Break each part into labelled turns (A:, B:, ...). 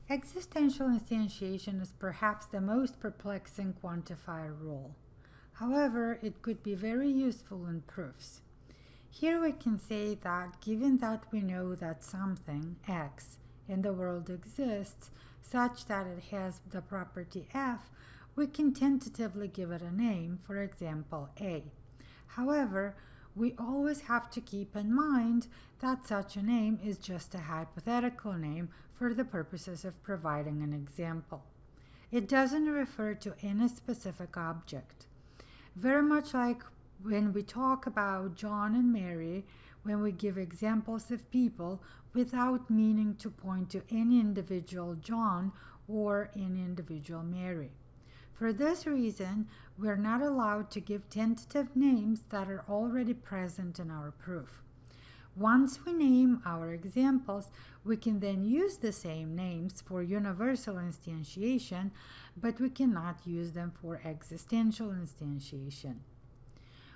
A: Existential instantiation is perhaps the most perplexing quantifier rule. However, it could be very useful in proofs. Here we can say that given that we know that something, x, in the world exists such that it has the property f, we can tentatively give it a name, for example, A. However, we always have to keep in mind that such a name is just a hypothetical name for the purposes of providing an example. It doesn't refer to any specific object. Very much like when we talk about John and Mary, when we give examples of people without meaning to point to any individual John or any individual Mary. For this reason, we are not allowed to give tentative names that are already present in our proof. Once we name our examples, we can then use the same names for universal instantiation, but we cannot use them for existential instantiation.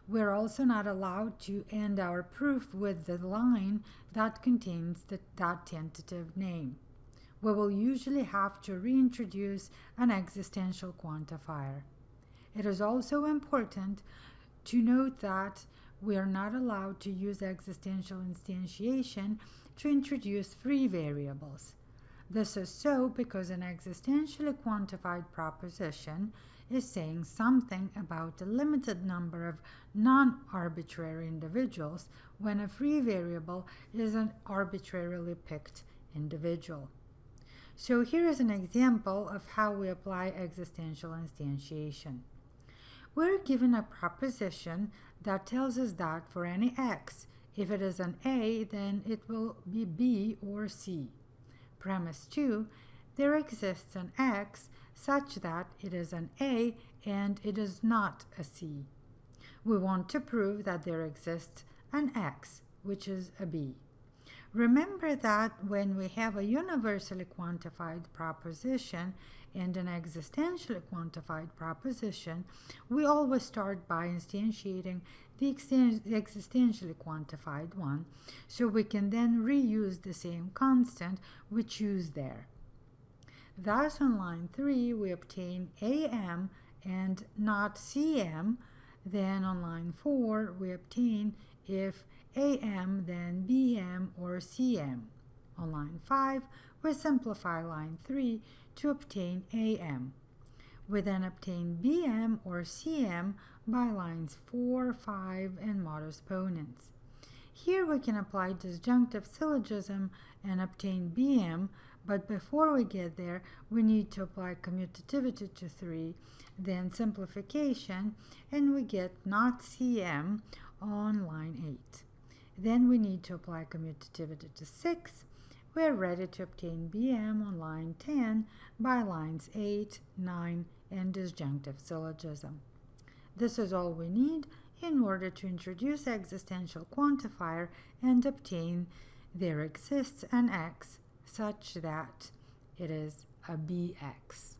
A: We're also not allowed to end our proof with the line that contains that tentative name. We will usually have to reintroduce an existential quantifier. It is also important to note that we are not allowed to use existential instantiation to introduce free variables. This is so because an existentially quantified proposition is saying something about a limited number of non-arbitrary individuals when a free variable is an arbitrarily picked individual. So here is an example of how we apply existential instantiation. We're given a proposition that tells us that for any x, if it is an A, then it will be B or C. Premise 2, there exists an x such that it is an A and it is not a C. We want to prove that there exists an x, which is a B. Remember that when we have a universally quantified proposition and an existentially quantified proposition, we always start by instantiating the existentially quantified one, so we can then reuse the same constant we choose there. Thus, on line 3, we obtain AM and not CM. Then on line 4, we obtain if AM, then BM or CM. On line 5, we simplify line 3 to obtain AM. We then obtain BM or CM by lines 4, 5, and modus ponens. Here we can apply disjunctive syllogism and obtain BM, but before we get there, we need to apply commutativity to 3, then simplification, and we get not CM on line 8. Then we need to apply commutativity to 6. We are ready to obtain BM on line 10 by lines 8, 9, and disjunctive syllogism. This is all we need in order to introduce existential quantifier and obtain there exists an x such that it is a Bx.